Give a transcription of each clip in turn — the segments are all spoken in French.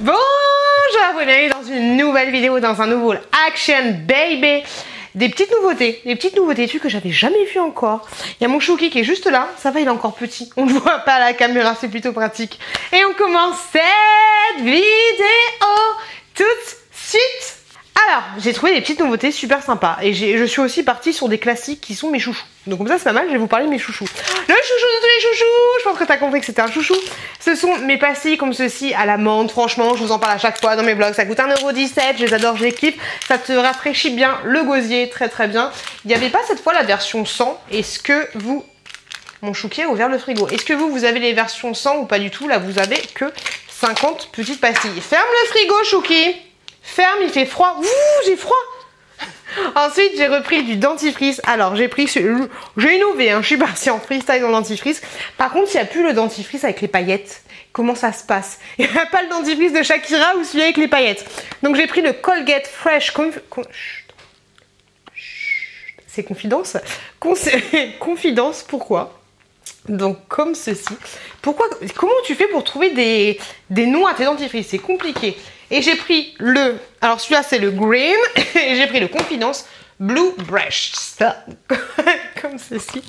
Bonjour, bienvenue dans une nouvelle vidéo, dans un nouveau Action Baby. Des petites nouveautés, des trucs que j'avais jamais vu encore. Il y a mon Chouki qui est juste là, ça va, il est encore petit. On ne voit pas à la caméra, c'est plutôt pratique. Et on commence cette vidéo tout de suite. Alors, j'ai trouvé des petites nouveautés super sympas. Et je suis aussi partie sur des classiques qui sont mes chouchous. Donc comme ça, c'est pas mal, je vais vous parler de mes chouchous. Le chouchou de tous les chouchous, je pense que t'as compris que c'était un chouchou. Ce sont mes pastilles comme ceci à la menthe. Franchement, je vous en parle à chaque fois dans mes vlogs. Ça coûte 1,17 €, je les adore, je les kiffe. Ça te rafraîchit bien le gosier, très très bien. Il n'y avait pas cette fois la version 100. Est-ce que vous... Mon Chouki a ouvert le frigo. Est-ce que vous avez les versions 100 ou pas du tout? Là, vous avez que 50 petites pastilles. Ferme le frigo, Chouki. Ferme, il fait froid. Ouh, j'ai froid. Ensuite, j'ai repris du dentifrice. Alors, j'ai innové, hein. Je suis partie en freestyle dans le dentifrice. Par contre, il n'y a plus le dentifrice avec les paillettes. Comment ça se passe? Il n'y a pas le dentifrice de Shakira ou celui avec les paillettes. Donc, j'ai pris le Colgate Fresh. C'est confidence. Confidence, pourquoi? Donc comme ceci. Comment tu fais pour trouver des noms à tes dentifrices? C'est compliqué. Et j'ai pris alors celui-là c'est le green. Et j'ai pris le Confidence Blue Brush. Comme ceci.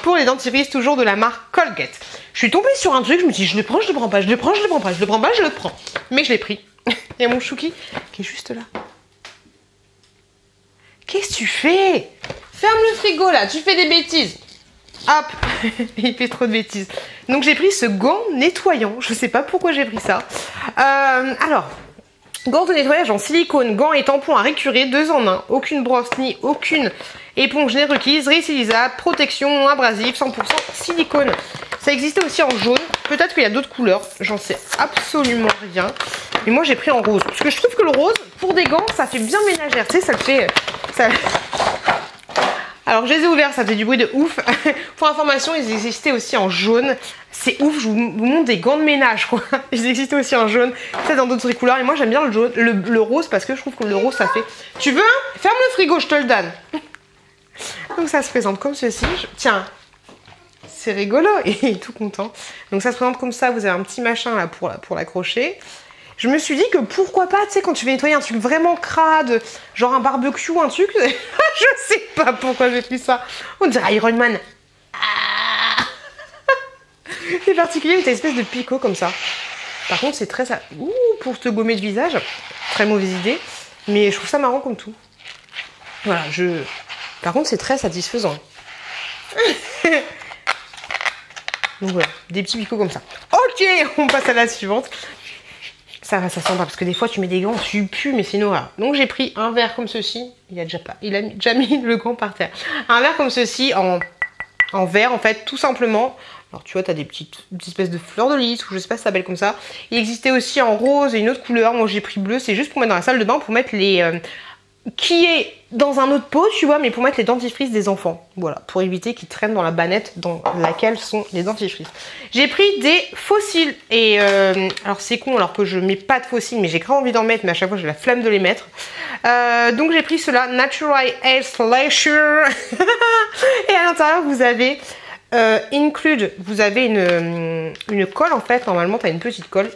Pour les dentifrices toujours de la marque Colgate. Je suis tombée sur un truc, je me dis je le prends, je le prends pas, je le prends, je le prends pas, je le prends pas, je le prends. Mais je l'ai pris. Et mon Chouki qui est juste là. Qu'est-ce que tu fais? Ferme le frigo là, tu fais des bêtises. Hop, il fait trop de bêtises. Donc j'ai pris ce gant nettoyant. Je sais pas pourquoi j'ai pris ça. Alors, gant de nettoyage en silicone, gants et tampons à récurer, 2 en 1. Aucune brosse ni aucune éponge n'est requise. Réutilisable, protection non abrasive, 100% silicone. Ça existait aussi en jaune. Peut-être qu'il y a d'autres couleurs. J'en sais absolument rien. Mais moi j'ai pris en rose. Parce que je trouve que le rose, pour des gants, ça fait bien ménagère. Tu sais, ça le fait... Alors je les ai ouverts, ça fait du bruit de ouf. Pour information, ils existaient aussi en jaune. C'est ouf, je vous montre des gants de ménage quoi. Ils existaient aussi en jaune, peut-être dans d'autres couleurs. Et moi j'aime bien le jaune, le rose parce que je trouve que le rose ça fait... Tu veux un? Ferme le frigo, je te le donne. Donc ça se présente comme ceci. Tiens, c'est rigolo, et il est tout content. Donc ça se présente comme ça, vous avez un petit machin là pour l'accrocher. Je me suis dit que pourquoi pas, tu sais, quand tu veux nettoyer un truc vraiment crade, genre un barbecue, un truc, je sais pas pourquoi j'ai pris ça. On dirait Iron Man. Ah. C'est particulier, t'as une espèce de picot comme ça. Par contre, c'est très... Ouh, pour te gommer le visage, très mauvaise idée. Mais je trouve ça marrant comme tout. Voilà, Par contre, c'est très satisfaisant. Donc voilà, des petits picots comme ça. Ok, on passe à la suivante. Ça sent pas parce que des fois tu mets des gants, tu pues, mais c'est une horreur. Donc j'ai pris un verre comme ceci. Il a déjà mis le gant par terre. Un verre comme ceci en verre en fait, tout simplement. Alors tu vois, tu as des petites espèces de fleurs de lys ou je sais pas si ça s'appelle comme ça. Il existait aussi en rose et une autre couleur. Moi j'ai pris bleu, c'est juste pour mettre dans la salle de bain pour mettre les qui est dans un autre pot, tu vois, mais pour mettre les dentifrices des enfants. Voilà, pour éviter qu'ils traînent dans la banette dans laquelle sont les dentifrices. J'ai pris des fossiles. Et alors c'est con, alors que je mets pas de fossiles, mais j'ai grave envie d'en mettre, mais à chaque fois j'ai la flemme de les mettre. Donc j'ai pris cela, Natural Hair Slasher. Et à l'intérieur, vous avez Include. Vous avez une colle en fait. Normalement, tu as une petite colle.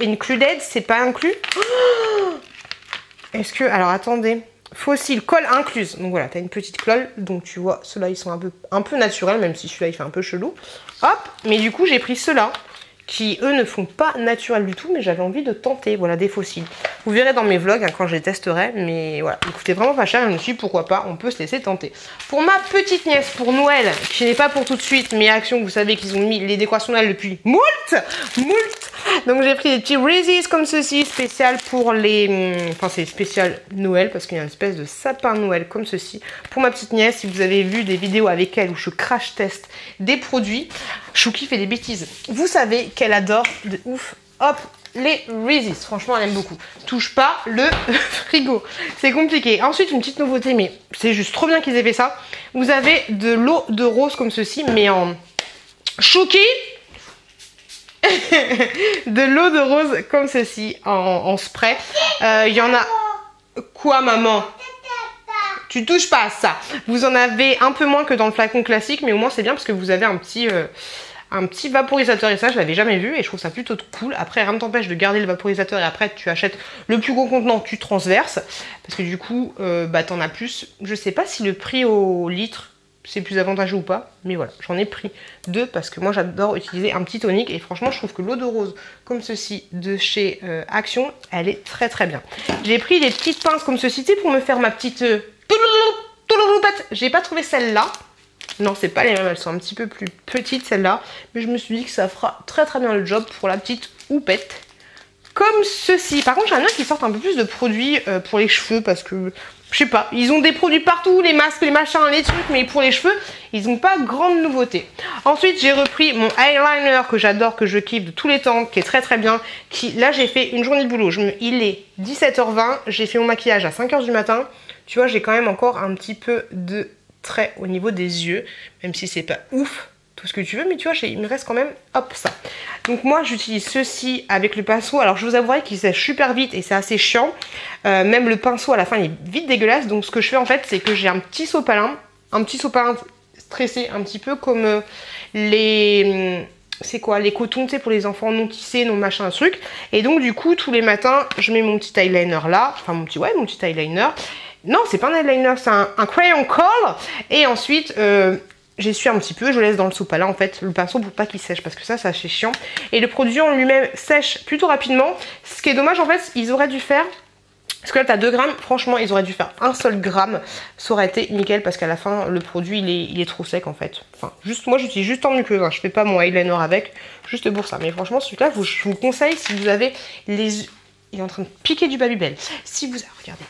Included, c'est pas inclus. Oh, est-ce que... Alors attendez. Fossile, colle incluse. Donc voilà, tu as une petite colle. Donc tu vois, ceux-là, ils sont un peu naturels, même si celui-là, il fait un peu chelou. Hop. Mais du coup, j'ai pris ceux-là, qui, eux, ne font pas naturel du tout, mais j'avais envie de tenter. Voilà, des fossiles. Vous verrez dans mes vlogs, hein, quand je les testerai. Mais voilà, ils coûtaient vraiment pas cher. Je me suis dit, pourquoi pas, on peut se laisser tenter. Pour ma petite nièce, pour Noël, qui n'est pas pour tout de suite, mais Action, vous savez qu'ils ont mis les décorations Noël depuis moult. Donc j'ai pris des petits Reese's comme ceci, spécial pour les... Enfin c'est spécial Noël parce qu'il y a une espèce de sapin Noël comme ceci. Pour ma petite nièce, si vous avez vu des vidéos avec elle où je crash teste des produits, Chouki fait des bêtises. Vous savez qu'elle adore de ouf, hop, les Reese's. Franchement elle aime beaucoup. Touche pas le frigo, c'est compliqué. Ensuite une petite nouveauté, mais c'est juste trop bien qu'ils aient fait ça. Vous avez de l'eau de rose comme ceci, mais en... Chouki de l'eau de rose comme ceci en spray. Il y en a... Quoi maman? Tu touches pas à ça. Vous en avez un peu moins que dans le flacon classique, mais au moins c'est bien parce que vous avez un petit un petit vaporisateur et ça je l'avais jamais vu et je trouve ça plutôt cool. Après rien ne t'empêche de garder le vaporisateur et après tu achètes le plus gros contenant, tu transverses parce que du coup bah t'en as plus. Je sais pas si le prix au litre c'est plus avantageux ou pas, mais voilà, j'en ai pris 2 parce que moi j'adore utiliser un petit tonique et franchement je trouve que l'eau de rose comme ceci de chez Action, elle est très très bien. J'ai pris des petites pinces comme ceci pour me faire ma petite j'ai pas trouvé celle-là. Non, c'est pas les mêmes, elles sont un petit peu plus petites celles-là, mais je me suis dit que ça fera très très bien le job pour la petite houppette. Comme ceci. Par contre, j'aimerais bien qu'ils sortent un peu plus de produits pour les cheveux parce que, je sais pas, ils ont des produits partout, les masques, les machins, les trucs, mais pour les cheveux, ils n'ont pas grande nouveauté. Ensuite, j'ai repris mon eyeliner que j'adore, que je kiffe de tous les temps, qui est très très bien. Là, j'ai fait une journée de boulot. Il est 17h20, j'ai fait mon maquillage à 5h du matin. Tu vois, j'ai quand même encore un petit peu de traits au niveau des yeux, même si c'est pas ouf. Tout ce que tu veux, mais tu vois, il me reste quand même, hop, ça. Donc moi, j'utilise ceci avec le pinceau. Alors, je vous avouerai qu'il sèche super vite et c'est assez chiant. Même le pinceau, à la fin, il est vite dégueulasse. Donc, ce que je fais, en fait, c'est que j'ai un petit sopalin stressé, un petit peu comme les... C'est quoi? Les cotons, tu sais, pour les enfants non tissés, non machin, truc. Et donc, du coup, tous les matins, je mets mon petit eyeliner là. Enfin, mon petit eyeliner. Non, c'est pas un eyeliner, c'est un crayon color. Et ensuite... j'essuie un petit peu, je laisse dans le sopalin en fait le pinceau pour pas qu'il sèche parce que ça c'est chiant. Et le produit en lui-même sèche plutôt rapidement. Ce qui est dommage en fait, ils auraient dû faire, parce que là t'as 2 grammes, franchement ils auraient dû faire un seul gramme. Ça aurait été nickel parce qu'à la fin le produit il est trop sec en fait. Enfin, juste moi j'utilise juste en muqueuse, hein. Je fais pas mon eyeliner avec, juste pour ça. Mais franchement celui-là je vous conseille si vous avez les yeux... Il est en train de piquer du Babybel. Si vous... Regardez.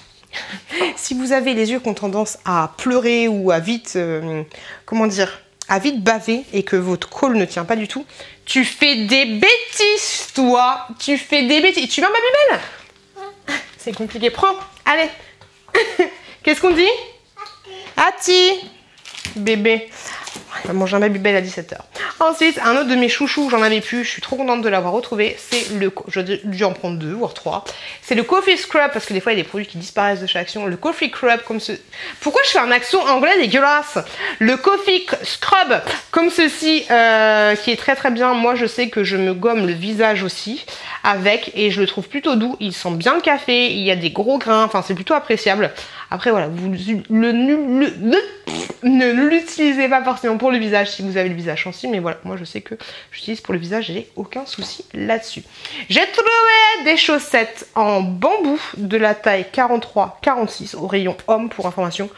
Si vous avez les yeux qui ont tendance à pleurer ou à vite, comment dire, à vite baver et que votre col ne tient pas du tout, tu fais des bêtises, toi. Tu fais des bêtises. Tu veux un Babybel? C'est compliqué. Prends. Allez. Qu'est-ce qu'on dit? Ati. Bébé. On va manger un Babybel à 17h. Ensuite, un autre de mes chouchous, j'en avais plus, je suis trop contente de l'avoir retrouvé. C'est le... J'ai dû en prendre 2 voire 3. C'est le Coffee Scrub, parce que des fois il y a des produits qui disparaissent de chez Action. Le Coffee Scrub, comme ce... Pourquoi je fais un accent anglais dégueulasse? Le Coffee Scrub, comme ceci, qui est très très bien. Moi je sais que je me gomme le visage aussi avec, et je le trouve plutôt doux. Il sent bien le café, il y a des gros grains, enfin c'est plutôt appréciable. Après voilà, vous ne l'utilisez pas forcément pour le visage si vous avez le visage sensible, mais voilà, moi je sais que j'utilise pour le visage, j'ai aucun souci là-dessus. J'ai trouvé des chaussettes en bambou de la taille 43-46 au rayon homme pour information.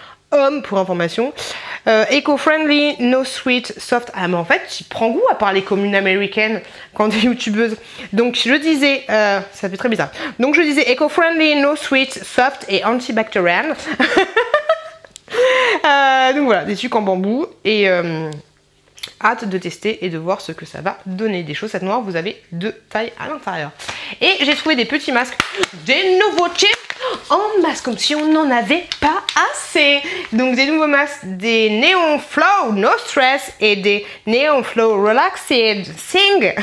Eco-friendly, no sweet, soft. Ah mais en fait, tu prends goût à parler comme une américaine quand tu es youtubeuse. Donc je disais, ça fait très bizarre. Donc je disais eco-friendly, no sweet, soft et antibacterial. Donc voilà, des trucs en bambou et hâte de tester et de voir ce que ça va donner. Des chaussettes noires, vous avez 2 tailles à l'intérieur. Et j'ai trouvé des petits masques, des nouveautés en masque, comme si on n'en avait pas assez. Donc des nouveaux masques, des Neon Flow No Stress et des Neon Flow Relaxed Sing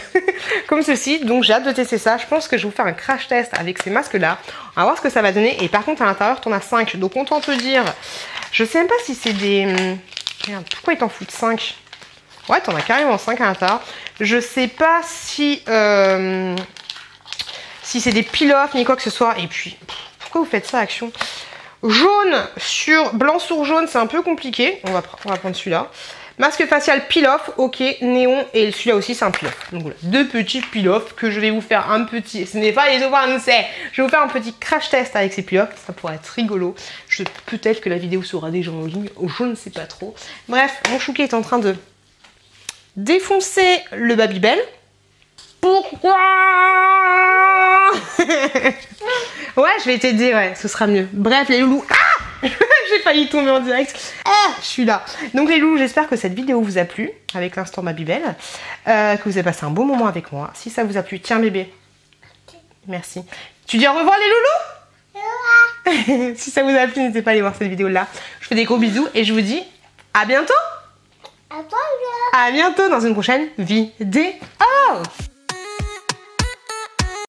comme ceci. Donc j'ai hâte de tester ça. Je pense que je vais vous faire un crash test avec ces masques là. On va voir ce que ça va donner. Et par contre à l'intérieur t'en as 5. Donc autant te dire, je sais même pas si c'est des... Merde, pourquoi ils t'en foutent 5? Ouais, t'en as carrément 5 à l'intérieur. Je sais pas si si c'est des peel-off ni quoi que ce soit. Et puis, pourquoi vous faites ça, Action? Jaune sur blanc sur jaune, c'est un peu compliqué. On va prendre celui-là. Masque facial peel-off, ok, néon. Et celui-là aussi, c'est un peel-off. Donc voilà, 2 petits peel-off que je vais vous faire un petit... Ce n'est pas les c'est. Je vais vous faire un petit crash test avec ces peel-off. Ça pourrait être rigolo. Peut-être que la vidéo sera déjà en ligne. Je ne sais pas trop. Bref, mon chouquet est en train de défoncer le Babybel. Pourquoi? Ouais, je vais t'aider, ouais, ce sera mieux. Bref, les loulous. Ah j'ai failli tomber en direct. Ah, je suis là. Donc les loulous, j'espère que cette vidéo vous a plu avec l'instant Babybel, que vous avez passé un bon moment avec moi. Si ça vous a plu, tiens bébé. Merci. Tu dis au revoir les loulous? Si ça vous a plu, n'hésitez pas à aller voir cette vidéo là. Je fais des gros bisous et je vous dis à bientôt. À bientôt dans une prochaine vidéo.